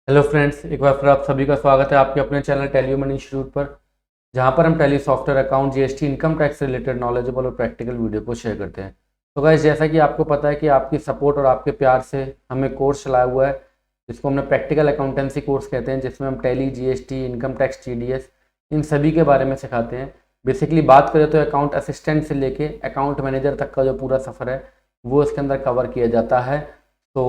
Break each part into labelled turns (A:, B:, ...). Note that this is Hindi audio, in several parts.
A: हेलो फ्रेंड्स, एक बार फिर आप सभी का स्वागत है आपके अपने चैनल टैली मनी इंस्टीट्यूट पर, जहां पर हम tally software, account, GST, income tax से रिलेटेड नॉलेजेबल और प्रैक्टिकल वीडियो को शेयर करते हैं। तो गाइस, जैसा कि आपको पता है कि आपकी सपोर्ट और आपके प्यार से हमें कोर्स चलाया हुआ है जिसको हमने प्रैक्टिकल अकाउंटेंसी कोर्स कहते हैं, जिसमें हम Tally, GST, income tax, TDS इन सभी के बारे में सिखाते हैं। बेसिकली बात करें तो अकाउंट असिस्टेंट से लेके अकाउंट मैनेजर तक का जो पूरा सफ़र है वो इसके अंदर कवर किया जाता है। तो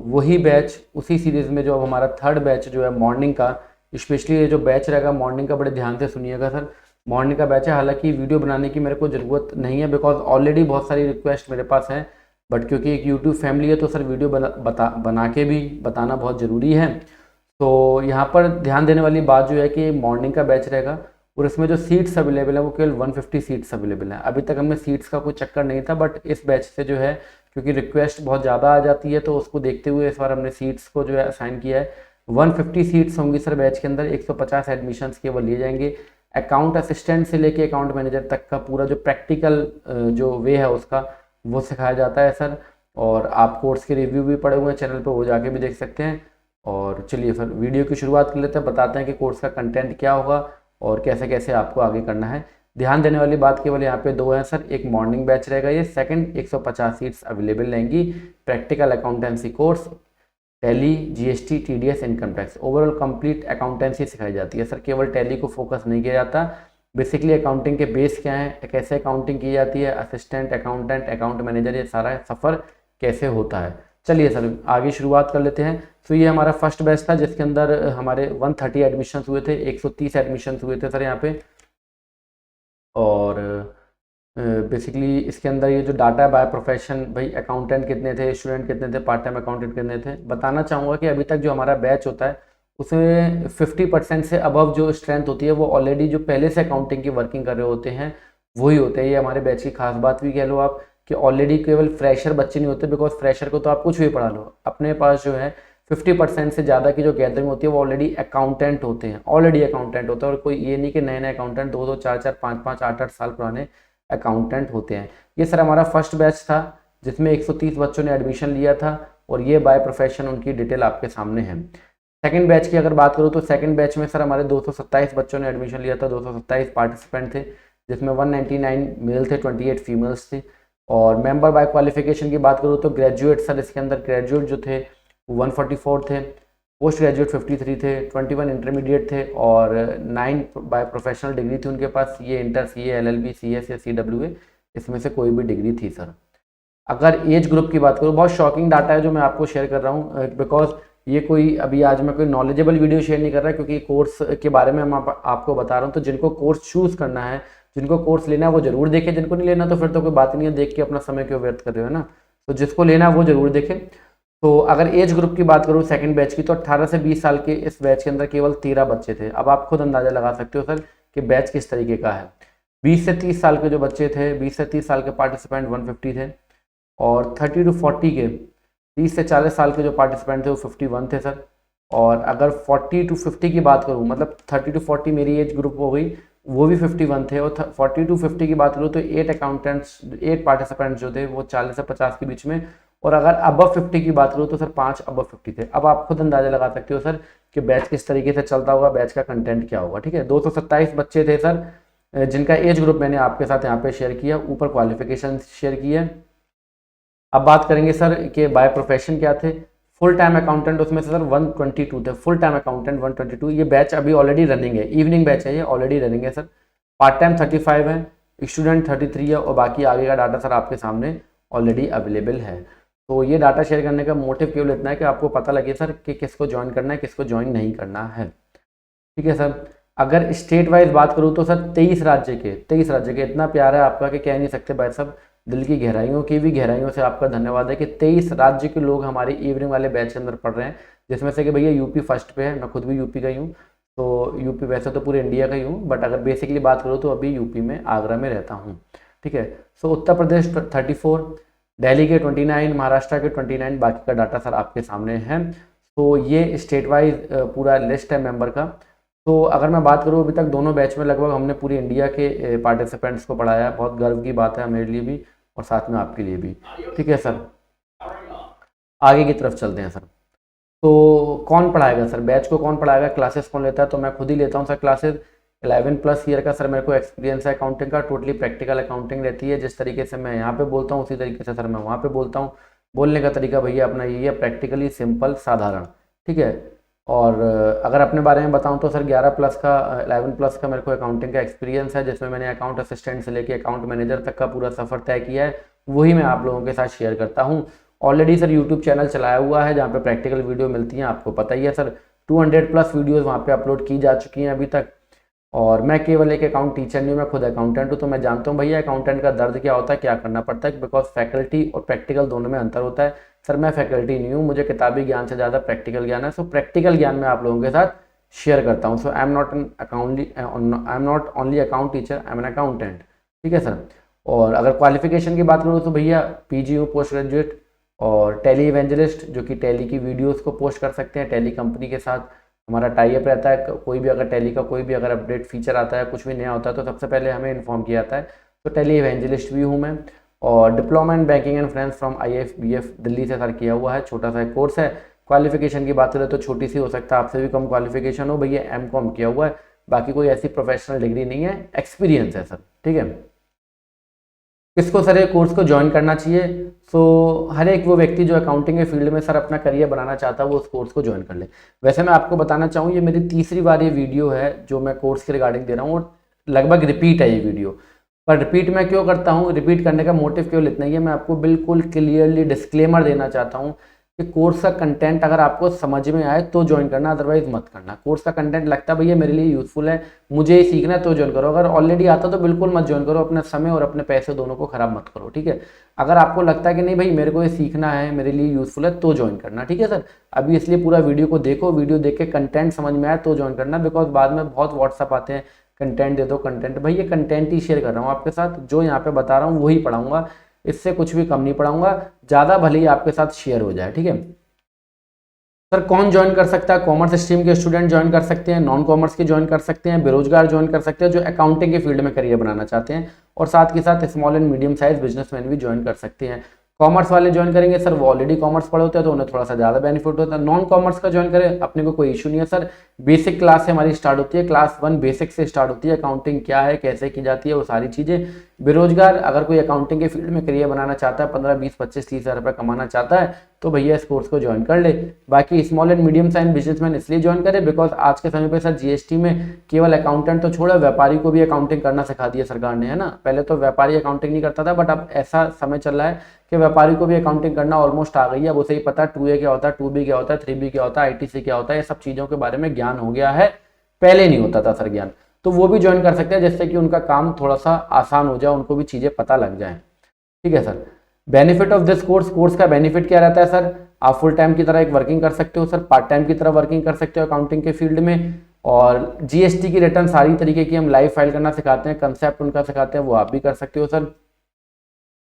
A: वही बैच उसी सीरीज़ में जो अब हमारा थर्ड बैच जो है मॉर्निंग का, स्पेशली ये जो बैच रहेगा मॉर्निंग का, बड़े ध्यान से सुनिएगा सर। मॉर्निंग का बैच है, हालांकि वीडियो बनाने की मेरे को ज़रूरत नहीं है बिकॉज ऑलरेडी बहुत सारी रिक्वेस्ट मेरे पास है, बट क्योंकि एक यूट्यूब फैमिली है तो सर वीडियो बना के भी बताना बहुत ज़रूरी है। तो यहाँ पर ध्यान देने वाली बात जो है कि मॉर्निंग का बैच रहेगा और इसमें जो सीट्स अवेलेबल है वो केवल 150 सीट्स अवेलेबल हैं। अभी तक हमें सीट्स का कोई चक्कर नहीं था, बट इस बैच से जो है क्योंकि रिक्वेस्ट बहुत ज़्यादा आ जाती है तो उसको देखते हुए इस बार हमने सीट्स को जो है असाइन किया है। 150 सीट्स होंगी सर बैच के अंदर, 150 एडमिशन्स केवल लिए जाएंगे। अकाउंट असिस्टेंट से लेके अकाउंट मैनेजर तक का पूरा जो प्रैक्टिकल जो वे है उसका वो सिखाया जाता है सर। और आप कोर्स के रिव्यू भी पड़े हुए हैं चैनल पर, वो जाके भी देख सकते हैं। और चलिए सर वीडियो की शुरुआत कर लेते हैं, बताते हैं कि कोर्स का कंटेंट क्या होगा और कैसे कैसे आपको आगे करना है। ध्यान देने वाली बात केवल यहाँ पे दो हैं सर, एक मॉर्निंग बैच रहेगा ये, सेकंड 150 सीट्स अवेलेबल रहेंगी। Practical accountancy course, tally, GST, TDS, income tax, overall complete accountancy सिखाई जाती है सर। केवल टैली को फोकस नहीं किया जाता, बेसिकली अकाउंटिंग के बेस क्या है, कैसे अकाउंटिंग की जाती है, असिस्टेंट अकाउंटेंट, अकाउंट मैनेजर, ये सारा सफ़र कैसे होता है। चलिए सर आगे शुरुआत कर लेते हैं। तो ये हमारा फर्स्ट बैच था जिसके अंदर हमारे 130 एडमिशन हुए थे, 130 एडमिशन हुए थे सर यहाँ पे। और बेसिकली इसके अंदर ये जो डाटा है बाय प्रोफेशन, भाई अकाउंटेंट कितने थे, स्टूडेंट कितने थे, पार्ट टाइम अकाउंटेंट कितने थे, बताना चाहूँगा कि अभी तक जो हमारा बैच होता है उसमें 50% से अबव जो स्ट्रेंथ होती है वो ऑलरेडी जो पहले से अकाउंटिंग की वर्किंग कर रहे होते हैं वही होते हैं। ये हमारे बैच की खास बात भी कह लो आप कि ऑलरेडी केवल फ्रेशर बच्चे नहीं होते, बिकॉज फ्रेशर को तो आप कुछ भी पढ़ा लो, अपने पास जो है 50% से ज़्यादा की जो गैदरिंग होती है वो ऑलरेडी अकाउंटेंट होते हैं, ऑलरेडी अकाउंटेंट होते हैं। और कोई ये नहीं कि नए नए अकाउंटेंट 2-2, 4-4, 5-5, 8-8 साल पुराने अकाउंटेंट होते हैं। ये सर हमारा फर्स्ट बैच था जिसमें 130 बच्चों ने एडमिशन लिया था और ये बाय प्रोफेशन उनकी डिटेल आपके सामने है। सेकंड बैच की अगर बात करूँ तो सेकंड बैच में सर हमारे 227 बच्चों ने एडमिशन लिया था, 227 पार्टिसिपेंट थे जिसमें 199 मेल थे, 28 फीमेल्स थे। और मेंबर बाय क्वालिफिकेशन की बात करूँ तो ग्रेजुएट सर इसके अंदर ग्रेजुएट जो थे 144 थे, पोस्ट ग्रेजुएट 53 थे, 21 इंटरमीडिएट थे और 9 बाय प्रोफेशनल डिग्री थी उनके पास, ये इंटर, सीए, एलएलबी, सीएस या सीडब्ल्यूए, इसमें से कोई भी डिग्री थी सर। अगर एज ग्रुप की बात करूँ, बहुत शॉकिंग डाटा है जो मैं आपको शेयर कर रहा हूँ, बिकॉज ये कोई अभी आज मैं कोई नॉलेजेबल वीडियो शेयर नहीं कर रहा क्योंकि कोर्स के बारे में मैं आपको बता रहा हूँ। तो जिनको कोर्स चूज़ करना है, जिनको कोर्स लेना है वो जरूर देखें, जिनको नहीं लेना तो फिर तो कोई बात नहीं है, देख के अपना समय क्यों व्यर्थ कर रहे हो ना। तो जिसको लेना है वो जरूर देखें। तो अगर एज ग्रुप की बात करूँ सेकंड बैच की, तो 18 से 20 साल के इस बैच के अंदर केवल 13 बच्चे थे। अब आप खुद अंदाजा लगा सकते हो सर कि बैच किस तरीके का है। 20 से 30 साल के जो बच्चे थे, 20 से 30 साल के पार्टिसिपेंट 150 थे और 30 to 40 के, 30 से 40 साल के जो पार्टिसिपेंट थे वो 51 थे सर। और अगर 40 to 50 की बात करूँ, मतलब 30 to 40 मेरी एज ग्रुप हो गई, वो भी 51 थे। और 40 to 50 की बात करूँ तो 8 अकाउंटेंट्स, 8 पार्टिसिपेंट्स जो थे वो 40 से 50 के बीच में। और अगर अबव 50 की बात करूँ तो सर 5 अबव 50 थे। अब आप खुद अंदाजा लगा सकते हो सर कि बैच किस तरीके से चलता होगा, बैच का कंटेंट क्या होगा। ठीक है, 227 बच्चे थे सर जिनका एज ग्रुप मैंने आपके साथ यहाँ पे शेयर किया, ऊपर क्वालिफिकेशन शेयर की है। अब बात करेंगे सर कि बाय प्रोफेशन क्या थे। फुल टाइम अकाउंटेंट उसमें से सर 122 थे, फुल टाइम अकाउंटेंट 122। ये बैच अभी ऑलरेडी रनिंग है, इवनिंग बैच है, ये ऑलरेडी रनिंग है सर। पार्ट टाइम 35 है, स्टूडेंट 33 है और बाकी आगे का डाटा सर आपके सामने ऑलरेडी अवेलेबल है। तो ये डाटा शेयर करने का मोटिव केवल इतना है कि आपको पता लगे सर कि किसको ज्वाइन करना है, किसको ज्वाइन नहीं करना है। ठीक है सर। अगर स्टेट वाइज बात करूँ तो सर 23 राज्य के, इतना प्यार है आपका कि कह नहीं सकते भाई साहब, दिल की गहराइयों की भी गहराइयों से आपका धन्यवाद है कि 23 राज्य के लोग हमारे इवनिंग वाले बैच के अंदर पढ़ रहे हैं, जिसमें से कि भैया यूपी फर्स्ट पे है। मैं खुद भी यूपी का ही हूँ, तो यूपी वैसे तो पूरे इंडिया का ही हूँ, बट अगर बेसिकली बात करूँ तो अभी यूपी में आगरा में रहता हूँ। ठीक है। सो उत्तर प्रदेश 34, दिल्ली के 29, महाराष्ट्र के 29, बाकी का डाटा सर आपके सामने है। तो ये स्टेट वाइज पूरा लिस्ट है मेंबर का। तो अगर मैं बात करूँ अभी तक दोनों बैच में लगभग हमने पूरी इंडिया के पार्टिसिपेंट्स को पढ़ाया, बहुत गर्व की बात है मेरे लिए भी और साथ में आपके लिए भी। ठीक है सर, आगे की तरफ चलते हैं सर। तो कौन पढ़ाएगा सर, बैच को कौन पढ़ाएगा, क्लासेस कौन लेता है, तो मैं खुद ही लेता हूँ सर क्लासेस। 11+ ईयर का सर मेरे को एक्सपीरियंस है अकाउंटिंग का, टोटली प्रैक्टिकल अकाउंटिंग रहती है। जिस तरीके से मैं यहाँ पे बोलता हूँ उसी तरीके से सर मैं वहाँ पे बोलता हूँ। बोलने का तरीका भैया अपना यही है, प्रैक्टिकली सिंपल साधारण, ठीक है। और अगर अपने बारे में बताऊं तो सर 11+ का 11+ का मेरे को अकाउंटिंग का एक्सपीरियंस है, जिसमें मैंने अकाउंट असिस्टेंट से लेके अकाउंट मैनेजर तक का पूरा सफ़र तय किया है। वही मैं आप लोगों के साथ शेयर करता हूं। ऑलरेडी सर यूट्यूब चैनल चलाया हुआ है जहां पे प्रैक्टिकल वीडियो मिलती हैं, आपको पता ही है सर। 200+ वीडियोज़ वहाँ पर अपलोड की जा चुकी हैं अभी तक। और मैं केवल एक अकाउंट टीचर नहीं हूँ, मैं खुद अकाउंटेंट हूँ, तो मैं जानता हूँ भैया अकाउंटेंट का दर्द क्या होता है, क्या करना पड़ता है। बिकॉज फैकल्टी और प्रैक्टिकल दोनों में अंतर होता है। सर मैं फैकल्टी नहीं हूँ, मुझे किताबी ज्ञान से ज़्यादा प्रैक्टिकल ज्ञान है। सो प्रैक्टिकल ज्ञान मैं आप लोगों के साथ शेयर करता हूँ। So I am not only account teacher, I am an accountant, ठीक है सर। और अगर क्वालिफिकेशन की बात करूँ तो भैया पीजी हूँ, पोस्ट ग्रेजुएट, और टेली इवेंजलिस्ट, जो कि टेली की वीडियोज़ को पोस्ट कर सकते हैं। टेली कंपनी के साथ हमारा टाई अप रहता है। कोई भी अगर टेली का कोई भी अगर अपडेट फीचर आता है, कुछ भी नया होता है, तो सबसे पहले हमें इन्फॉर्म किया जाता है। तो टेली इवेंजलिस्ट भी हूँ मैं। और diploma in banking and finance from IFBF Delhi से सर किया हुआ है, छोटा सा कोर्स है। क्वालिफिकेशन की बात करें तो छोटी सी हो सकता है, आपसे भी कम क्वालिफिकेशन हो, भैया MCOM किया हुआ है। बाकी कोई ऐसी प्रोफेशनल डिग्री नहीं है, एक्सपीरियंस है सर, ठीक है। किसको सर ये कोर्स को ज्वाइन करना चाहिए? सो हर एक वो व्यक्ति जो अकाउंटिंग के फील्ड में सर अपना करियर बनाना चाहता है वो उस कोर्स को ज्वाइन कर ले। वैसे मैं आपको बताना चाहूँ, ये मेरी तीसरी बार ये वीडियो है जो मैं कोर्स के रिगार्डिंग दे रहा हूँ, और लगभग रिपीट है ये वीडियो। पर रिपीट मैं क्यों करता हूँ, रिपीट करने का मोटिव केवल इतना ही है, मैं आपको बिल्कुल क्लियरली डिस्क्लेमर देना चाहता हूँ कि कोर्स का कंटेंट अगर आपको समझ में आए तो ज्वाइन करना, अदरवाइज मत करना। कोर्स का कंटेंट लगता है भैया मेरे लिए यूजफुल है, मुझे ही सीखना है, तो ज्वाइन करो। अगर ऑलरेडी आता तो बिल्कुल मत ज्वाइन करो, अपना समय और अपने पैसे दोनों को खराब मत करो, ठीक है। अगर आपको लगता है कि नहीं भाई मेरे को ये सीखना है, मेरे लिए यूजफुल है, तो ज्वाइन करना, ठीक है सर। अभी इसलिए पूरा वीडियो को देखो, वीडियो देख के कंटेंट समझ में आए तो ज्वाइन करना। बिकॉज बाद में बहुत व्हाट्सअप आते हैं, कंटेंट दे दो कंटेंट। भाई ये कंटेंट ही शेयर कर रहा हूँ आपके साथ, जो यहाँ पे बता रहा हूँ वही पढ़ाऊंगा, इससे कुछ भी कम नहीं पढ़ाऊंगा, ज़्यादा भले ही आपके साथ शेयर हो जाए, ठीक है। सर कौन ज्वाइन कर सकता है? कॉमर्स स्ट्रीम के स्टूडेंट ज्वाइन कर सकते हैं, नॉन कॉमर्स के ज्वाइन कर सकते हैं, बेरोजगार ज्वाइन कर सकते हैं जो अकाउंटिंग के फील्ड में करियर बनाना चाहते हैं, और साथ के साथ small and medium size businessman भी ज्वाइन कर सकते हैं। कॉमर्स वाले ज्वाइन करेंगे सर, वो ऑलरेडी कॉमर्स पढ़े होते हैं तो उन्हें थोड़ा सा ज़्यादा बेनिफिट होता है। नॉन कॉमर्स का ज्वाइन करें, अपने को कोई इशू नहीं है सर। बेसिक क्लास से हमारी स्टार्ट होती है, क्लास 1 बेसिक से स्टार्ट होती है, अकाउंटिंग क्या है, कैसे की जाती है, वो सारी चीज़ें। बेरोजगार अगर कोई अकाउंटिंग के फील्ड में करियर बनाना चाहता है, 15, 20, 25, 30 हज़ार रुपये कमाना चाहता है, तो भैया इस कोर्स को ज्वाइन कर ले। बाकी small and medium size businessman इसलिए ज्वाइन करे बिकॉज आज के समय पे सर GST में केवल अकाउंटेंट तो छोड़ो, व्यापारी को भी अकाउंटिंग करना सिखा दिया सरकार ने, है ना। पहले तो व्यापारी अकाउंटिंग नहीं करता था, बट अब ऐसा समय चल रहा है कि व्यापारी को भी अकाउंटिंग करना ऑलमोस्ट आ गई है। अब उसे ही पता है 2A क्या होता है, 2B क्या होता है, 3B क्या होता है, ITC क्या होता है, ये सब चीज़ों के बारे में ज्ञान हो गया है, पहले नहीं होता था सर ज्ञान। तो वो भी ज्वाइन कर सकते हैं जिससे कि उनका काम थोड़ा सा आसान हो जाए, उनको भी चीज़ें पता लग जाए, ठीक है sir. Benefit of this course, course का बेनिफिट क्या रहता है सर? आप फुल टाइम की तरह एक वर्किंग कर सकते हो सर, पार्ट टाइम की तरह वर्किंग कर सकते हो अकाउंटिंग के फील्ड में। और GST की रिटर्न सारी तरीके की हम लाइव फाइल करना सिखाते हैं, कंसेप्ट उनका सिखाते हैं, वो आप भी कर सकते हो सर।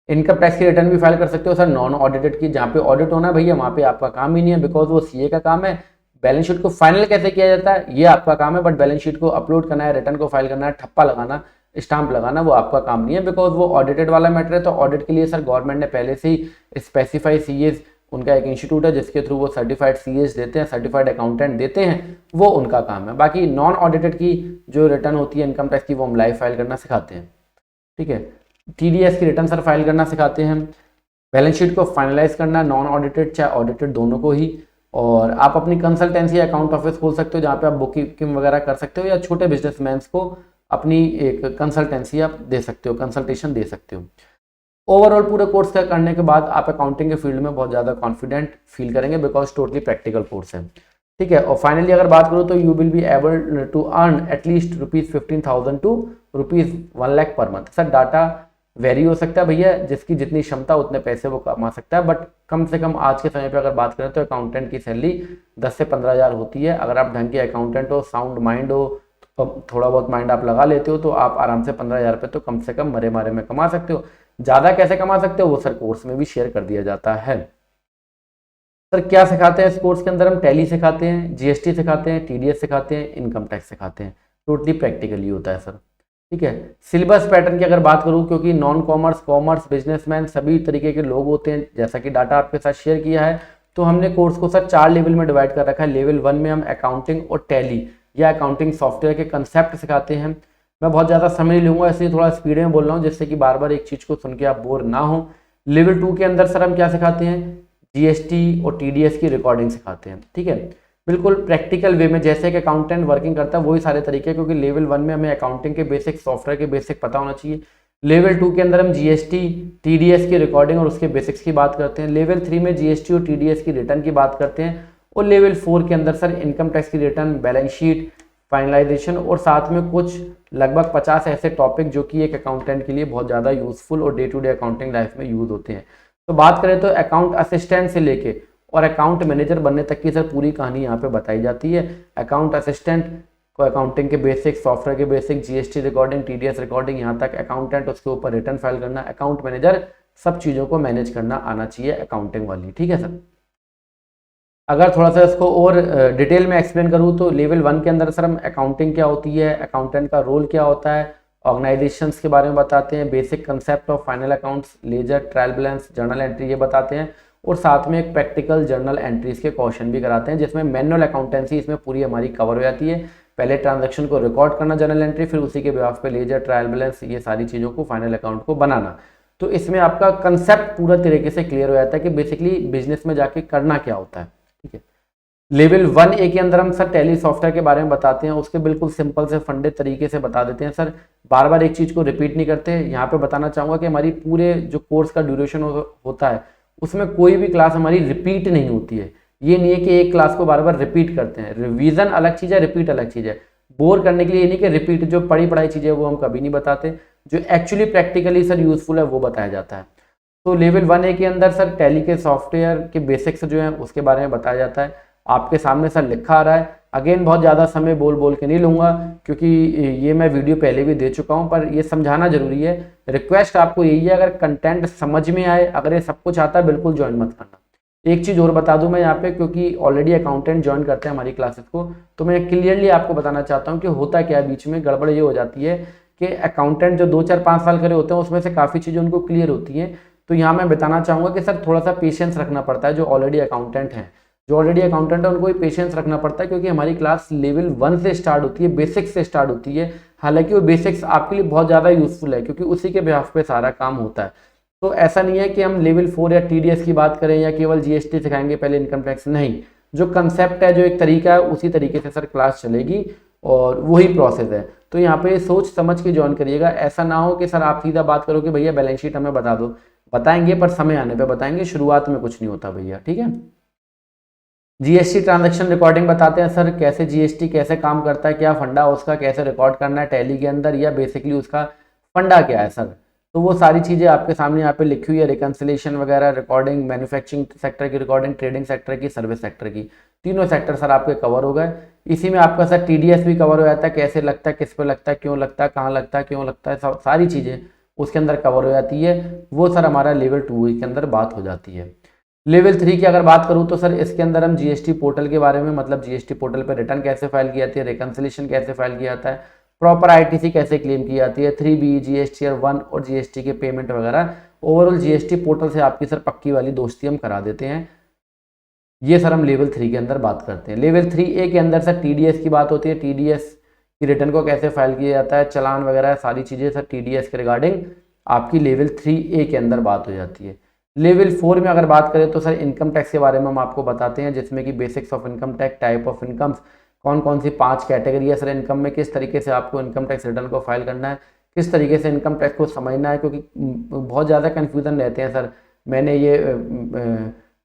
A: इनकम टैक्स की रिटर्न भी फाइल कर सकते हो सर, नॉन ऑडिटेड की, जहाँ पे ऑडिट होना है भैया वहाँ पे आपका काम ही नहीं है, बिकॉज वो CA का काम है। बैलेंस शीट को फाइनल कैसे किया जाता है ये आपका काम है, बट बैलेंस शीट को अपलोड करना है, रिटर्न को फाइल करना है, ठप्पा लगाना, स्टाम्प लगाना, वो आपका काम नहीं है, बिकॉज वो ऑडिटेड वाला मैटर है। तो ऑडिट के लिए सर गवर्नमेंट ने पहले से ही स्पेसिफाई CAs, उनका एक इंस्टीट्यूट है जिसके थ्रू वो सर्टिफाइड CAs देते हैं, सर्टिफाइड अकाउंटेंट देते हैं, वो उनका काम है। बाकी नॉन ऑडिटेड की जो रिटर्न होती है इनकम टैक्स की, वो हम लाइव फाइल करना सिखाते हैं, ठीक है। TDS की रिटर्न सर फाइल करना सिखाते हैं, बैलेंस शीट को फाइनलाइज करना, नॉन ऑडिटेड चाहे ऑडिटेड दोनों को ही। और आप अपनी कंसल्टेंसी अकाउंट ऑफिस खोल सकते हो जहाँ पे आप बुकिंग वगैरह कर सकते हो, या छोटे बिजनेसमैन को अपनी एक कंसल्टेंसी आप दे सकते हो, कंसल्टेशन दे सकते हो। ओवरऑल पूरे कोर्स का करने के बाद आप अकाउंटिंग के फील्ड में बहुत ज़्यादा कॉन्फिडेंट फील करेंगे, बिकॉज टोटली प्रैक्टिकल कोर्स है, ठीक है। और फाइनली अगर बात करूँ तो you will be able to earn at least ₹15,000 to ₹1,00,000 per month. Sir data very हो सकता है भैया, जिसकी जितनी क्षमता उतने पैसे वो कमा सकता है, बट कम से कम आज के समय पे अगर बात करें तो अकाउंटेंट की सैलरी 10 से 15 हज़ार होती है। अगर आप ढंग के अकाउंटेंट हो, साउंड माइंड हो, तो थोड़ा बहुत माइंड आप लगा लेते हो, तो आप आराम से 15 हज़ार रुपये तो कम से कम मरे मारे में कमा सकते हो। ज़्यादा कैसे कमा सकते हो वो सर कोर्स में भी शेयर कर दिया जाता है। सर क्या सिखाते हैं इस कोर्स के अंदर? हम टैली सिखाते हैं, GST सिखाते हैं, TDS सिखाते हैं, इनकम टैक्स सिखाते हैं, टोटली प्रैक्टिकली होता है सर, ठीक है। सिलेबस पैटर्न की अगर बात करूं, क्योंकि नॉन कॉमर्स, कॉमर्स, बिजनेसमैन सभी तरीके के लोग होते हैं, जैसा कि डाटा आपके साथ शेयर किया है, तो हमने कोर्स को सर 4 लेवल में डिवाइड कर रखा है। लेवल 1 में हम अकाउंटिंग और टैली या अकाउंटिंग सॉफ्टवेयर के कंसेप्ट सिखाते हैं। मैं बहुत ज़्यादा समय लूँगा, इसलिए थोड़ा स्पीड में बोल रहा हूँ, जिससे कि बार बार एक चीज़ को सुन के आप बोर ना हो। लेवल 2 के अंदर सर हम क्या सिखाते हैं, जीएसटी और टीडीएस की रिकॉर्डिंग सिखाते हैं। ठीक है, बिल्कुल प्रैक्टिकल वे में, जैसे कि अकाउंटेंट वर्किंग करता है वही सारे तरीके, क्योंकि लेवल 1 में हमें अकाउंटिंग के बेसिक, सॉफ्टवेयर के बेसिक पता होना चाहिए। लेवल 2 के अंदर हम जीएसटी टीडीएस की रिकॉर्डिंग और उसके बेसिक्स की बात करते हैं। लेवल 3 में जीएसटी और टीडीएस की रिटर्न की बात करते हैं। और लेवल 4 के अंदर सर इनकम टैक्स की रिटर्न, बैलेंस शीट, फाइनलाइजेशन और साथ में कुछ लगभग 50 ऐसे टॉपिक जो कि एक अकाउंटेंट के लिए बहुत ज़्यादा यूजफुल और day to day accounting life में यूज होते हैं। तो बात करें तो अकाउंट असिस्टेंट से लेके और अकाउंट मैनेजर बनने तक की सर पूरी कहानी यहाँ पे बताई जाती है। अकाउंट असिस्टेंट को अकाउंटिंग के बेसिक, सॉफ्टवेयर के basic, GST recording, TDS recording, यहाँ तक अकाउंटेंट उसके ऊपर रिटर्न फाइल करना, अकाउंट मैनेजर सब चीज़ों को मैनेज करना आना चाहिए अकाउंटिंग वाली। ठीक है सर, अगर थोड़ा सा इसको और डिटेल में एक्सप्लेन करूँ तो लेवल 1 के अंदर सर हम अकाउंटिंग क्या होती है, अकाउंटेंट का रोल क्या होता है, ऑर्गेनाइजेशंस के बारे में बताते हैं, basic concept of final accounts, ledger, trial balance, journal entry ये बताते हैं, और साथ में एक प्रैक्टिकल जर्नल एंट्रीज के क्वेश्चन भी कराते हैं, जिसमें मैनुअल अकाउंटेंसी इसमें पूरी हमारी कवर हो जाती है। पहले ट्रांजैक्शन को रिकॉर्ड करना जर्नल एंट्री, फिर उसी के बेस पे लेजर, ट्रायल बैलेंस, ये सारी चीज़ों को, फाइनल अकाउंट को बनाना। तो इसमें आपका कंसेप्ट पूरा तरीके से क्लियर हो जाता है कि बेसिकली बिजनेस में जाके करना क्या होता है। ठीक है, लेवल 1A के अंदर हम सर टैली सॉफ्टवेयर के बारे में बताते हैं, उसके बिल्कुल सिंपल से फंडे तरीके से बता देते हैं सर, बार बार एक चीज़ को रिपीट नहीं करते। यहाँ पे बताना चाहूँगा कि हमारी पूरे जो कोर्स का ड्यूरेशन होता है उसमें कोई भी क्लास हमारी रिपीट नहीं होती है। ये नहीं है कि एक क्लास को बार बार रिपीट करते हैं, रिवीजन अलग चीज़ है, रिपीट अलग चीज़ है। बोर करने के लिए ये नहीं कि रिपीट, जो पढ़ी पढ़ाई चीज़ें वो हम कभी नहीं बताते, जो एक्चुअली प्रैक्टिकली सर यूजफुल है वो बताया जाता है। तो लेवल 1A के अंदर सर टैली के सॉफ्टवेयर के बेसिक्स जो है उसके बारे में बताया जाता है। आपके सामने सर लिखा आ रहा है, अगेन बहुत ज़्यादा समय बोल के नहीं लूँगा, क्योंकि ये मैं वीडियो पहले भी दे चुका हूँ, पर ये समझाना जरूरी है। रिक्वेस्ट आपको यही है, अगर कंटेंट समझ में आए, अगर ये सब कुछ आता है, बिल्कुल ज्वाइन मत करना। एक चीज़ और बता दूं मैं यहाँ पे, क्योंकि ऑलरेडी अकाउंटेंट ज्वाइन करते हैं हमारी क्लासेस को, तो मैं क्लियरली आपको बताना चाहता हूँ कि होता क्या है। बीच में गड़बड़ ये हो जाती है कि अकाउंटेंट जो 2, 4, 5 साल करे होते हैं उसमें से काफ़ी चीज़ें उनको क्लियर होती हैं। तो यहाँ मैं बताना चाहूँगा कि सर थोड़ा सा पेशेंस रखना पड़ता है। जो ऑलरेडी अकाउंटेंट है उनको भी पेशेंस रखना पड़ता है, क्योंकि हमारी क्लास लेवल 1 से स्टार्ट होती है, बेसिक्स से स्टार्ट होती है। हालांकि वो बेसिक्स आपके लिए बहुत ज़्यादा यूजफुल है, क्योंकि उसी के बिहाफ पे सारा काम होता है। तो ऐसा नहीं है कि हम लेवल 4 या टीडीएस की बात करें या केवल जीएसटी सिखाएंगे पहले इनकम टैक्स, नहीं। जो कंसेप्ट है, जो एक तरीका है, उसी तरीके से सर क्लास चलेगी और वही प्रोसेस है। तो यहाँ पे सोच समझ के ज्वाइन करिएगा। ऐसा ना हो कि सर आप सीधा बात करो कि भैया बैलेंस शीट हमें बता दो, बताएंगे पर समय आने पे बताएंगे, शुरुआत में कुछ नहीं होता भैया। ठीक है, जीएसटी ट्रांजैक्शन रिकॉर्डिंग बताते हैं सर, कैसे जीएसटी कैसे काम करता है, क्या फंडा उसका, कैसे रिकॉर्ड करना है टैली के अंदर, या बेसिकली उसका फंडा क्या है सर। तो वो सारी चीज़ें आपके सामने यहाँ पे लिखी हुई है, रिकंसिलेशन वगैरह, रिकॉर्डिंग, मैन्युफैक्चरिंग सेक्टर की रिकॉर्डिंग, ट्रेडिंग सेक्टर की, सर्विस सेक्टर की, तीनों सेक्टर सर आपके कवर हो गए। इसी में आपका सर टीडीएस भी कवर हो जाता है, कैसे लगता है, किस पे लगता है, क्यों लगता है, कहाँ लगता है, क्यों लगता है, सारी चीज़ें उसके अंदर कवर हो जाती है। वो सर हमारा लेवल 2 के अंदर बात हो जाती है। लेवल 3 की अगर बात करूं तो सर इसके अंदर हम जीएसटी पोर्टल के बारे में, मतलब जीएसटी पोर्टल पर रिटर्न कैसे फाइल की जाती है, रिकंसिलेशन कैसे फाइल किया जाता है, प्रॉपर आईटीसी कैसे क्लेम की जाती है, 3B, जीएसटी 1 और जीएसटी के पेमेंट वगैरह। ओवरऑल जीएसटी पोर्टल से आपकी सर पक्की वाली दोस्ती हम करा देते हैं। ये सर हम लेवल 3 के अंदर बात करते हैं। लेवल 3A के अंदर सर टीडीएस की बात होती है, टीडीएस की रिटर्न को कैसे फाइल किया जाता है, चलान वगैरह सारी चीज़ें सर टीडीएस के रिगार्डिंग आपकी लेवल 3A के अंदर बात हो जाती है। लेवल 4 में अगर बात करें तो सर इनकम टैक्स के बारे में हम आपको बताते हैं, जिसमें कि basics of income tax, type of incomes, कौन कौन सी 5 कैटेगरी है सर इनकम में, किस तरीके से आपको इनकम टैक्स रिटर्न को फाइल करना है, किस तरीके से इनकम टैक्स को समझना है, क्योंकि बहुत ज़्यादा कन्फ्यूज़न रहते हैं सर। मैंने ये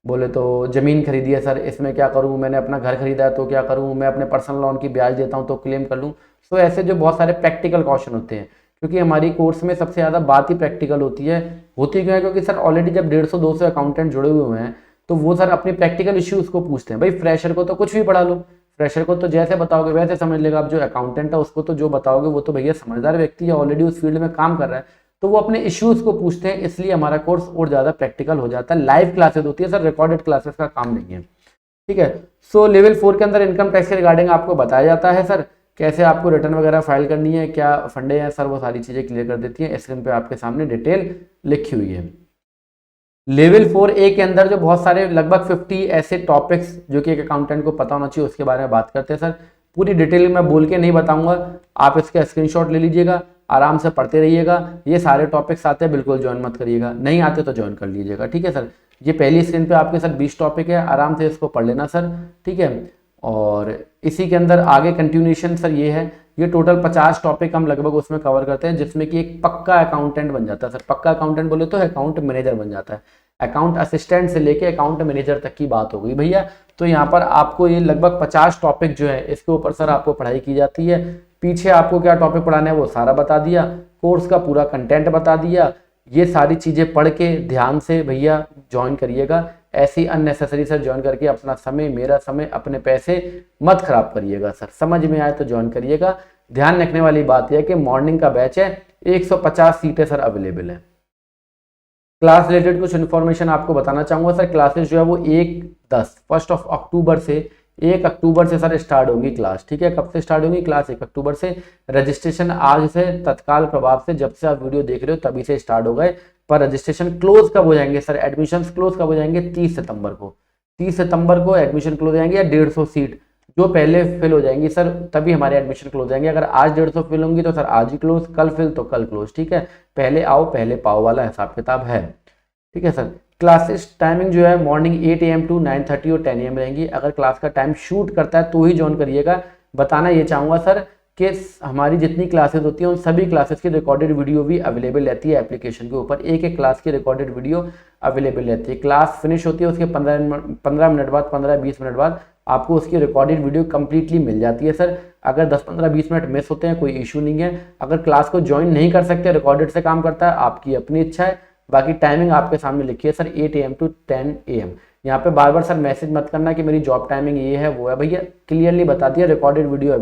A: बोले तो ज़मीन खरीदी है सर, इसमें क्या करूँ, मैंने अपना घर खरीदा है तो क्या करूँ, मैं अपने पर्सनल लोन की ब्याज देता हूँ तो क्लेम कर लूँ। सो ऐसे जो बहुत सारे प्रैक्टिकल क्वेश्चन होते हैं, क्योंकि हमारी कोर्स में सबसे ज़्यादा बात ही प्रैक्टिकल होती क्यों है, क्योंकि सर ऑलरेडी जब 150-200 अकाउंटेंट जुड़े हुए हैं तो वो सर अपनी प्रैक्टिकल इश्यूज को पूछते हैं। भाई फ्रेशर को तो कुछ भी पढ़ा लो, फ्रेशर को तो जैसे बताओगे वैसे समझ लेगा। आप जो अकाउंटेंट है उसको तो जो बताओगे वो तो भैया समझदार व्यक्ति है, ऑलरेडी उस फील्ड में काम कर रहा है, तो वो अपने इश्यूज को पूछते हैं। इसलिए हमारा कोर्स और ज़्यादा प्रैक्टिकल हो जाता है। लाइव क्लासेस होती है सर, रिकॉर्डेड क्लासेस का काम नहीं है। ठीक है, सो लेवल 4 के अंदर इनकम टैक्स के रिगार्डिंग आपको बताया जाता है सर, कैसे आपको रिटर्न वगैरह फाइल करनी है, क्या फंडे हैं सर, वो सारी चीज़ें क्लियर कर देती हैं। स्क्रीन पे आपके सामने डिटेल लिखी हुई है। लेवल 4A के अंदर जो बहुत सारे लगभग 50 ऐसे टॉपिक्स जो कि एक अकाउंटेंट को पता होना चाहिए उसके बारे में बात करते हैं सर। पूरी डिटेल में बोल के नहीं बताऊंगा, आप इसका स्क्रीनशॉट ले लीजिएगा, आराम से पढ़ते रहिएगा। ये सारे टॉपिक्स आते हैं, बिल्कुल ज्वाइन मत करिएगा, नहीं आते तो ज्वाइन कर लीजिएगा, ठीक है सर। ये पहली स्क्रीन पे आपके सर 20 टॉपिक है, आराम से इसको पढ़ लेना सर, ठीक है। और इसी के अंदर आगे कंटिन्यूएशन सर ये है, ये टोटल 50 टॉपिक हम लगभग उसमें कवर करते हैं, जिसमें कि एक पक्का अकाउंटेंट बन जाता है सर। पक्का अकाउंटेंट बोले तो अकाउंट मैनेजर बन जाता है। अकाउंट असिस्टेंट से लेके अकाउंट मैनेजर तक की बात हो गई भैया। तो यहाँ पर आपको ये लगभग 50 टॉपिक जो है इसके ऊपर सर आपको पढ़ाई की जाती है। पीछे आपको क्या टॉपिक पढ़ाना है वो सारा बता दिया, कोर्स का पूरा कंटेंट बता दिया। ये सारी चीजें पढ़ के ध्यान से भैया ज्वाइन करिएगा। ऐसी अननेसेसरी सर ज्वाइन करके अपना समय, मेरा समय, अपने पैसे मत खराब करिएगा सर। समझ में आए तो ज्वाइन करिएगा। ध्यान रखने वाली बात यह है कि मॉर्निंग का बैच है, 150 सीटें सर अवेलेबल है। क्लास रिलेटेड कुछ इन्फॉर्मेशन आपको बताना चाहूंगा सर। क्लासेस जो है वो 1 अक्टूबर से 1 अक्टूबर से सर स्टार्ट होंगी क्लास, ठीक है। कब से स्टार्ट होंगी क्लास? 1 अक्टूबर से। रजिस्ट्रेशन आज से तत्काल प्रभाव से, जब से आप वीडियो देख रहे हो तभी से स्टार्ट हो गए। पर रजिस्ट्रेशन क्लोज कब हो जाएंगे सर? एडमिशन क्लोज कब हो जाएंगे? 30 सितंबर को। 30 सितंबर को एडमिशन क्लोज हो जाएंगे, या 150 सीट जो पहले फिल हो जाएंगी सर तभी हमारे एडमिशन क्लोज हो जाएंगे। अगर आज 150 फिल होंगी तो सर आज ही क्लोज, कल फिल तो कल क्लोज, ठीक है। पहले आओ पहले पाओ वाला हिसाब किताब है, ठीक है सर। क्लासेस टाइमिंग जो है मॉर्निंग 8 AM टू 9:30 और 10 AM रहेंगी। अगर क्लास का टाइम शूट करता है तो ही ज्वाइन करिएगा। बताना ये चाहूँगा सर कि हमारी जितनी क्लासेस होती हैं उन सभी क्लासेस की रिकॉर्डेड वीडियो भी अवेलेबल रहती है एप्लीकेशन के ऊपर। एक एक क्लास की रिकॉर्डेड वीडियो अवेलेबल रहती है। क्लास फिनिश होती है उसके 15 मिनट बाद, 15-20 मिनट बाद आपको उसकी रिकॉर्डेड वीडियो कंप्लीटली मिल जाती है सर। अगर 10-15-20 मिनट मिस होते हैं कोई इशू नहीं है। अगर क्लास को ज्वाइन नहीं कर सकते, रिकॉर्डेड से काम करता है, आपकी अपनी इच्छा है। बाकी टाइमिंग आपके सामने लिखी है सर 8 AM टू 10 AM। यहाँ पे बार बार सर मैसेज मत करना कि मेरी जॉब टाइमिंग ये है वो है, भैया क्लियरली बता दिया। रिकॉर्डेड वीडियो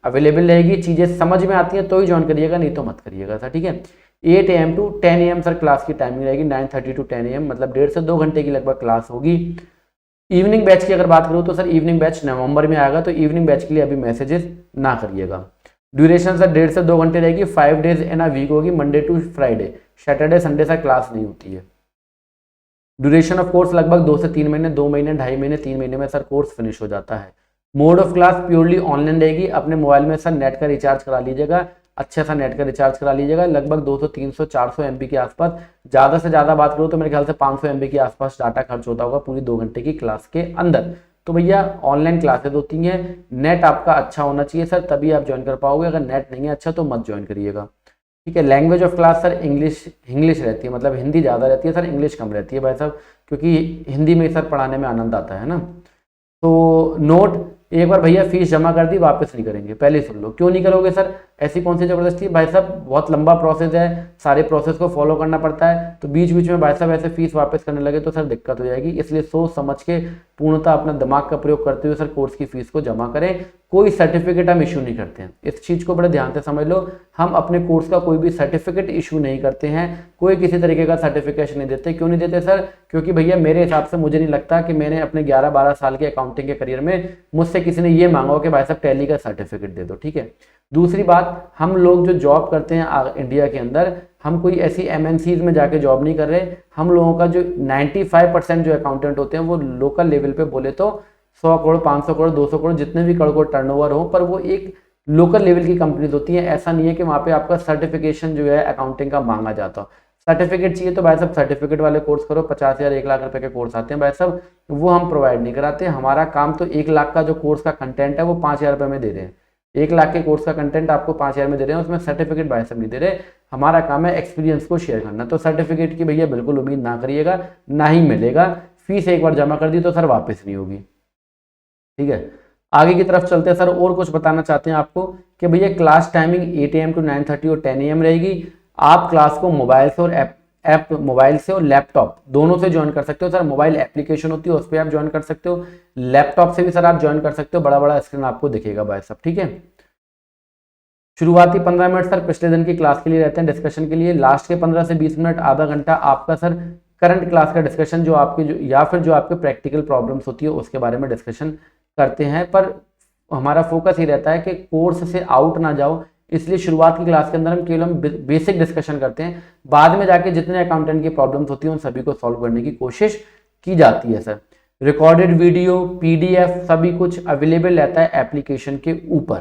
A: अवेलेबल रहेगी। चीजें समझ में आती हैं तो ही ज्वाइन करिएगा, नहीं तो मत करिएगा सर, ठीक है। 8 AM to 10 AM sir class की टाइमिंग रहेगी। 9:30 टू 10 AM मतलब 1.5 से 2 घंटे की लगभग क्लास होगी। इवनिंग बैच की अगर बात करूँ तो सर इवनिंग बैच नवंबर में आएगा, तो इवनिंग बैच के लिए अभी मैसेजेस ना करिएगा। ड्यूरेशन सर 1.5 से 2 घंटे रहेगी। 5 डेज इन अ वीक होगी, Monday to Friday. Saturday Sunday sir class नहीं होती है। ड्यूरेशन ऑफ कोर्स लगभग 2 से 3 महीने, 2 महीने, 2.5 महीने, 3 महीने में सर कोर्स फिनिश हो जाता है। Mode of class purely online रहेगी। अपने मोबाइल में सर नेट का रिचार्ज करा लीजिएगा, अच्छा सा नेट का रिचार्ज करा लीजिएगा। लगभग 200, 300, 400 MB के आसपास, ज़्यादा से ज़्यादा बात करूँ तो मेरे ख्याल से 500 MB के आसपास डाटा खर्च होता होगा पूरी 2 घंटे की क्लास के अंदर। तो भैया ऑनलाइन क्लासेज होती हैं, नेट आपका अच्छा होना चाहिए सर तभी आप ज्वाइन कर पाओगे। अगर नेट नहीं है अच्छा तो मत ज्वाइन करिएगा, ठीक है। Language of class sir English रहती है, मतलब हिंदी ज़्यादा रहती है सर, इंग्लिश कम रहती है भाई साहब, क्योंकि हिंदी में सर पढ़ाने में आनंद आता है ना। तो नोट, एक बार भैया फीस जमा कर दी वापस नहीं करेंगे, पहले सुन लो। क्यों नहीं करोगे सर? ऐसी कौन सी जबरदस्ती? भाई साहब बहुत लंबा प्रोसेस है, सारे प्रोसेस को फॉलो करना पड़ता है। तो बीच बीच में भाई साहब ऐसे फीस वापस करने लगे तो सर दिक्कत हो जाएगी। इसलिए सोच समझ के पूर्णतः अपना दिमाग का प्रयोग करते हुए सर कोर्स की फीस को जमा करें। कोई सर्टिफिकेट हम इशू नहीं करते हैं, इस चीज़ को बड़े ध्यान से समझ लो। हम अपने कोर्स का कोई भी सर्टिफिकेट इशू नहीं करते हैं, कोई किसी तरीके का सर्टिफिकेशन नहीं देते। क्यों नहीं देते सर? क्योंकि भैया मेरे हिसाब से मुझे नहीं लगता कि मैंने अपने 11-12 साल के अकाउंटिंग के करियर में मुझसे किसी ने ये मांगा हो कि भाई साहब टैली का सर्टिफिकेट दे दो, ठीक है। दूसरी बात, हम लोग जो जॉब करते हैं इंडिया के अंदर, हम कोई ऐसी MNCs में जाके जॉब नहीं कर रहे। हम लोगों का जो 95% जो अकाउंटेंट होते हैं वो लोकल लेवल पे बोले तो 100 करोड़, 500 करोड़, 200 करोड़, जितने भी करोड़ टर्नओवर हो, पर वो एक लोकल लेवल की कंपनीज होती है। ऐसा नहीं है कि वहाँ पे आपका सर्टिफिकेशन जो है अकाउंटिंग का मांगा जाता हो। सर्टिफिकेट चाहिए तो भाई साहब सर्टिफिकेट वाले कोर्स करो। 50,000, 1 लाख रुपए के कोर्स आते हैं भाई साहब, वो हम प्रोवाइड नहीं कराते। हमारा काम तो 1 लाख का जो कोर्स का कंटेंट है वो 5,000 रुपये में दे रहे हैं। 1 लाख के कोर्स का कंटेंट आपको 5,000 में दे रहे हैं, उसमें सर्टिफिकेट भाई साहब नहीं दे रहे। हमारा काम है एक्सपीरियंस को शेयर करना। तो सर्टिफिकेट की भैया बिल्कुल उम्मीद ना करिएगा, ना ही मिलेगा। फीस एक बार जमा कर दी तो सर वापस नहीं होगी, ठीक है। आगे की तरफ चलते हैं सर। और कुछ बताना चाहते हैं आपको कि भैया क्लास टाइमिंग 8 AM टू 9:30 और 10 AM रहेगी। आप क्लास को मोबाइल से और मोबाइल से और लैपटॉप दोनों से ज्वाइन कर सकते हो सर। मोबाइल एप्लीकेशन होती है उस पर आप ज्वाइन कर सकते हो, लैपटॉप से भी सर आप ज्वाइन कर सकते हो। बड़ा बड़ा स्क्रीन आपको दिखेगा भाई साहब, ठीक है। शुरुआती 15 मिनट सर पिछले दिन की क्लास के लिए रहते हैं, डिस्कशन के लिए। लास्ट के 15 से 20 मिनट, आधा घंटा आपका सर करंट क्लास का डिस्कशन, जो आपके या फिर जो आपके प्रैक्टिकल प्रॉब्लम्स होती है उसके बारे में डिस्कशन करते हैं। पर हमारा फोकस ये रहता है कि कोर्स से आउट ना जाओ, इसलिए शुरुआत की क्लास के अंदर हम बेसिक डिस्कशन करते हैं, बाद में जाके जितने अकाउंटेंट की प्रॉब्लम्स होती हैं उन सभी को सॉल्व करने की कोशिश की जाती है सर। रिकॉर्डेड वीडियो, पीडीएफ सभी कुछ अवेलेबल रहता है एप्लीकेशन के ऊपर,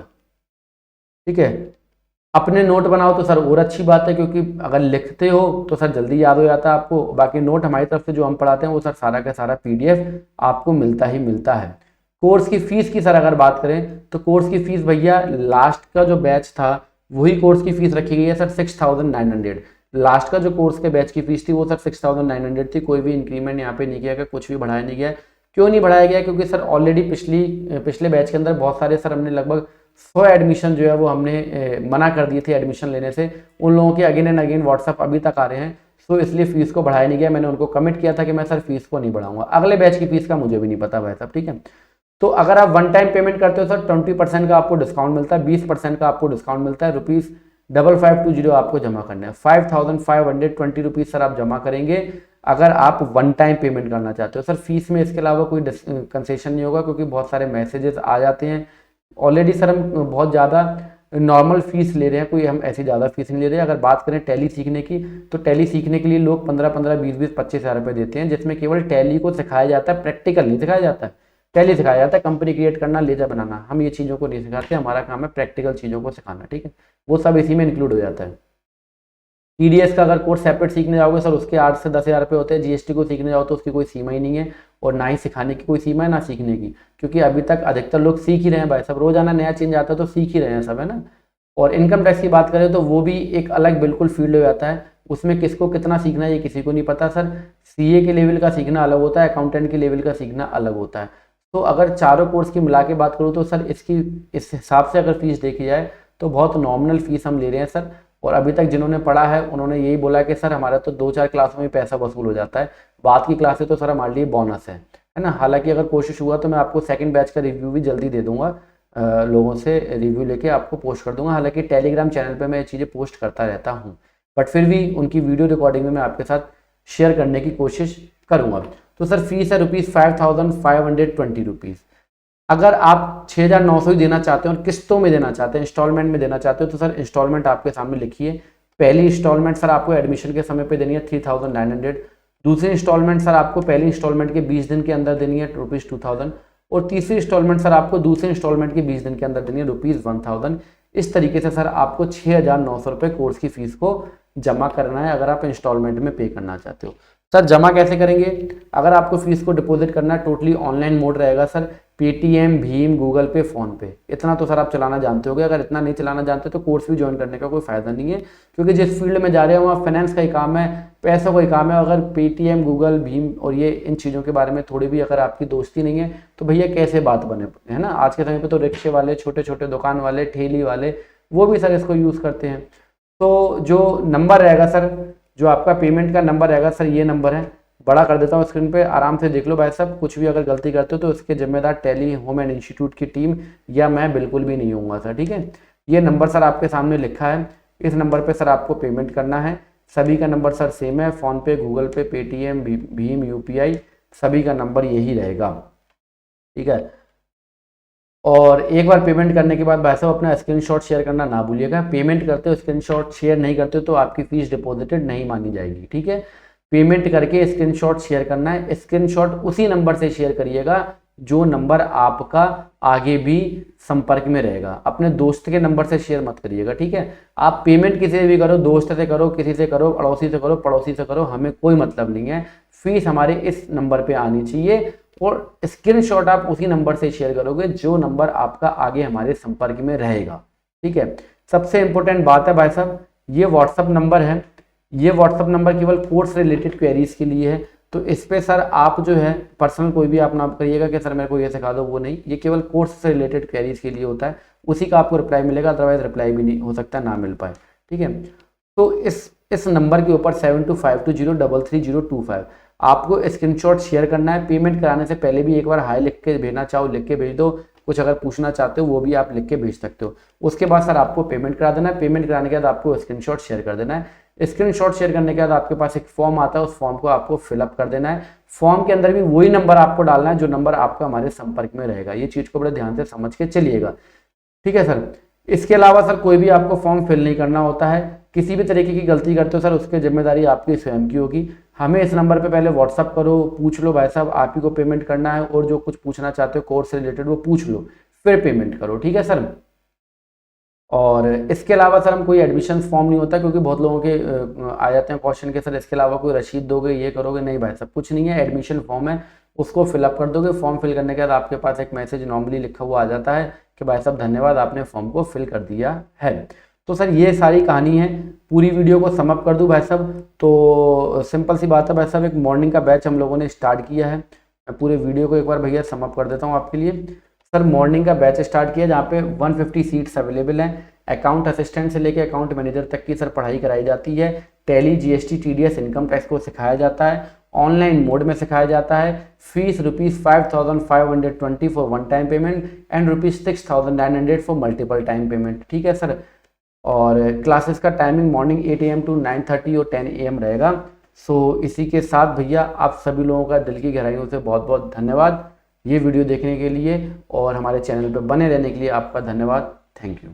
A: ठीक है। अपने नोट बनाओ तो सर और अच्छी बात है, क्योंकि अगर लिखते हो तो सर जल्दी याद हो जाता है आपको। बाकी नोट हमारी तरफ से जो हम पढ़ाते हैं वो सर सारा का सारा पीडीएफ आपको मिलता ही मिलता है। कोर्स की फीस की सर अगर बात करें तो कोर्स की फीस भैया लास्ट का जो बैच था वही कोर्स की फीस रखी गई है सर 6900। लास्ट का जो कोर्स के बैच की फीस थी वो सर 6900 थी। कोई भी इंक्रीमेंट यहाँ पे नहीं किया गया, कुछ भी बढ़ाया नहीं गया। क्यों नहीं बढ़ाया गया? क्योंकि सर ऑलरेडी पिछले बैच के अंदर बहुत सारे सर हमने लगभग 100 एडमिशन जो है वो हमने मना कर दिए थे एडमिशन लेने से। उन लोगों के अगेन एंड अगेन व्हाट्सअप अभी तक आ रहे हैं, सो इसलिए फीस को बढ़ाया नहीं गया। मैंने उनको कमिट किया था कि मैं सर फीस को नहीं बढ़ाऊंगा। अगले बैच की फीस का मुझे भी नहीं पता भाई साहब, ठीक है। तो अगर आप वन टाइम पेमेंट करते हो सर 20% का आपको डिस्काउंट मिलता है, 20% का आपको डिस्काउंट मिलता है। ₹5520 आपको जमा करना है। 5520 रुपीज़ सर आप जमा करेंगे अगर आप वन टाइम पेमेंट करना चाहते हो। सर फीस में इसके अलावा कोई कंसेशन नहीं होगा, क्योंकि बहुत सारे मैसेजेस आ जाते हैं। ऑलरेडी सर हम बहुत ज़्यादा नॉर्मल फीस ले रहे हैं, कोई हम ऐसी ज़्यादा फीस नहीं ले रहे हैं। अगर बात करें टैली सीखने की तो टैली सीखने के लिए लोग 15-15, 20-20, 25,000 रुपये देते हैं, जिसमें केवल टैली को सिखाया जाता है, प्रैक्टिकल नहीं सिखाया जाता है। टैली सिखाया जाता है कंपनी क्रिएट करना, लेजर बनाना, हम ये चीज़ों को नहीं सिखाते। हमारा काम है प्रैक्टिकल चीज़ों को सिखाना, ठीक है। वो सब इसी में इंक्लूड हो जाता है। टीडीएस का अगर कोर्स सेपरेट सीखने जाओगे सर उसके 8 से 10,000 रुपये होते हैं। जीएसटी को सीखने जाओ तो उसकी कोई सीमा ही नहीं है, और ना ही सिखाने की कोई सीमा है ना सीखने की, क्योंकि अभी तक अधिकतर लोग सीख ही रहे हैं भाई सब। रोजाना नया चेंज आता है तो सीख ही रहे हैं सब, है ना। और इनकम टैक्स की बात करें तो वो भी एक अलग बिल्कुल फील्ड हो जाता है। उसमें किसको कितना सीखना है ये किसी को नहीं पता सर। सीए के लेवल का सीखना अलग होता है, अकाउंटेंट के लेवल का सीखना अलग होता है। तो अगर चारों कोर्स की मिला के बात करूँ तो सर इसकी इस हिसाब से अगर फीस देखी जाए तो बहुत नॉमिनल फीस हम ले रहे हैं सर। और अभी तक जिन्होंने पढ़ा है उन्होंने यही बोला कि सर हमारा तो 2-4 क्लासों में पैसा वसूल हो जाता है, बाद की क्लासें तो सर हमारे लिए बोनस है ना। हालांकि अगर कोशिश हुआ तो मैं आपको सेकंड बैच का रिव्यू भी जल्दी दे दूंगा, लोगों से रिव्यू लेके आपको पोस्ट कर दूंगा। हालांकि टेलीग्राम चैनल पे मैं ये चीज़ें पोस्ट करता रहता हूँ, बट फिर भी उनकी वीडियो रिकॉर्डिंग में मैं आपके साथ शेयर करने की कोशिश करूँगा। तो सर फीस है ₹5,520। अगर आप 6,900 ही देना चाहते हो और किस्तों में देना चाहते हैं, इंस्टॉलमेंट में देना चाहते हो, तो सर इंस्टॉलमेंट आपके सामने लिखिए। पहली इंस्टॉलमेंट सर आपको एडमिशन के समय पे देनी है 3,900। दूसरी इंस्टॉलमेंट सर आपको पहली इंस्टॉलमेंट के 20 दिन के अंदर देनी है ₹2,000। और तीसरी इंस्टॉलमेंट सर आपको दूसरी इंस्टॉलमेंट के 20 दिन के अंदर देनी है ₹1,000। इस तरीके से सर आपको 6,900 रुपये कोर्स की फीस को जमा करना है अगर आप इंस्टॉलमेंट में पे करना चाहते हो। सर जमा कैसे करेंगे? अगर आपको फीस को डिपॉजिट करना है टोटली ऑनलाइन मोड रहेगा सर। पेटीएम, भीम, गूगल पे, फोन पे, इतना तो सर आप चलाना जानते होगे। अगर इतना नहीं चलाना जानते तो कोर्स भी ज्वाइन करने का कोई फायदा नहीं है, क्योंकि जिस फील्ड में जा रहे हो वहाँ फाइनेंस का ही काम है, पैसों का ही काम है। अगर पेटीएम, गूगल, भीम और ये इन चीज़ों के बारे में थोड़ी भी अगर आपकी दोस्ती नहीं है तो भैया कैसे बात बने, है ना। आज के समय पे तो रिक्शे वाले, छोटे छोटे दुकान वाले, ठेली वाले, वो भी सर इसको यूज़ करते हैं। तो जो नंबर रहेगा सर, जो आपका पेमेंट का नंबर रहेगा सर, ये नंबर है। बड़ा कर देता हूँ स्क्रीन पे, आराम से देख लो भाई साहब। कुछ भी अगर गलती करते हो तो इसके जिम्मेदार टैली होम एंड इंस्टीट्यूट की टीम या मैं बिल्कुल भी नहीं हूँगा सर, ठीक है। ये नंबर सर आपके सामने लिखा है, इस नंबर पे सर आपको पेमेंट करना है। सभी का नंबर सर सेम है, फ़ोन पे, गूगल पे, पेटीएम, भीम, यूपीआई, सभी का नंबर यही रहेगा, ठीक है। और एक बार पेमेंट करने के बाद भाई साहब अपना स्क्रीनशॉट शेयर करना ना भूलिएगा। पेमेंट करते हो स्क्रीनशॉट शेयर नहीं करते हो तो आपकी फीस डिपॉजिटेड नहीं मानी जाएगी, ठीक है। पेमेंट करके स्क्रीनशॉट शेयर करना है। स्क्रीनशॉट उसी नंबर से शेयर करिएगा जो नंबर आपका आगे भी संपर्क में रहेगा। अपने दोस्त के नंबर से शेयर मत करिएगा, ठीक है। आप पेमेंट किसी से भी करो, दोस्त से करो, किसी से करो, अड़ोसी से करो, पड़ोसी से करो, हमें कोई मतलब नहीं है। फीस हमारे इस नंबर पे आनी चाहिए और स्क्रीनशॉट आप उसी नंबर से शेयर करोगे जो नंबर आपका आगे हमारे संपर्क में रहेगा, ठीक है। सबसे इंपॉर्टेंट बात है भाई साहब, ये व्हाट्सअप नंबर है, ये व्हाट्सअप नंबर केवल कोर्स रिलेटेड क्वेरीज के लिए है। तो इस पे सर आप जो है पर्सनल कोई भी आप ना करिएगा कि सर मेरे को ये सिखा दो, वो नहीं। ये केवल कोर्स से रिलेटेड क्वेरीज के लिए होता है, उसी का आपको रिप्लाई मिलेगा, अदरवाइज रिप्लाई भी नहीं हो सकता, ना मिल पाए, ठीक है। तो इस नंबर के ऊपर 7252033025 आपको स्क्रीनशॉट शेयर करना है। पेमेंट कराने से पहले भी एक बार हाई लिख के भेजना चाहो लिख के भेज दो, कुछ अगर पूछना चाहते हो वो भी आप लिख के भेज सकते हो। उसके बाद सर आपको पेमेंट करा देना है। पेमेंट कराने के बाद आपको स्क्रीनशॉट शेयर कर देना है। स्क्रीनशॉट शेयर करने के बाद आपके पास एक फॉर्म आता है, उस फॉर्म को आपको फिलअप कर देना है। फॉर्म के अंदर भी वही नंबर आपको डालना है जो नंबर आपका हमारे संपर्क में रहेगा। ये चीज़ को बड़े ध्यान से समझ के चलिएगा, ठीक है सर। इसके अलावा सर कोई भी आपको फॉर्म फिल नहीं करना होता है। किसी भी तरीके की गलती करते हो सर उसकी जिम्मेदारी आपकी स्वयं की होगी। हमें इस नंबर पे पहले व्हाट्सअप करो, पूछ लो भाई साहब आप ही को पेमेंट करना है, और जो कुछ पूछना चाहते हो कोर्स से रिलेटेड वो पूछ लो, फिर पेमेंट करो, ठीक है सर। और इसके अलावा सर हम कोई एडमिशन फॉर्म नहीं होता, क्योंकि बहुत लोगों के आ जाते हैं क्वेश्चन के सर इसके अलावा कोई रसीद दोगे, ये करोगे, नहीं भाई साहब कुछ नहीं है। एडमिशन फॉर्म है, उसको फिलअप कर दोगे। फॉर्म फिल करने के बाद आपके पास एक मैसेज नॉर्मली लिखा हुआ आ जाता है कि भाई साहब धन्यवाद आपने फॉर्म को फिल कर दिया है। तो सर ये सारी कहानी है। पूरी वीडियो को समअप कर दूं भाई साहब तो सिंपल सी बात है भाई साहब, एक मॉर्निंग का बैच हम लोगों ने स्टार्ट किया है। मैं पूरे वीडियो को एक बार भैया समअप कर देता हूँ आपके लिए। सर मॉर्निंग का बैच स्टार्ट किया जहाँ पे 150 सीट्स अवेलेबल हैं। अकाउंट असिस्टेंट से लेकर अकाउंट मैनेजर तक की सर पढ़ाई कराई जाती है। Tally, GST, TDS, income tax को सिखाया जाता है। ऑनलाइन मोड में सिखाया जाता है। Fees ₹5,520 for one time payment and ₹6,900 for multiple time payment, ठीक है सर। और क्लासेस का टाइमिंग मॉर्निंग 8 AM टू 9:30 और 10 AM रहेगा। सो इसी के साथ भैया आप सभी लोगों का दिल की गहराइयों से बहुत बहुत धन्यवाद ये वीडियो देखने के लिए, और हमारे चैनल पर बने रहने के लिए आपका धन्यवाद। Thank you.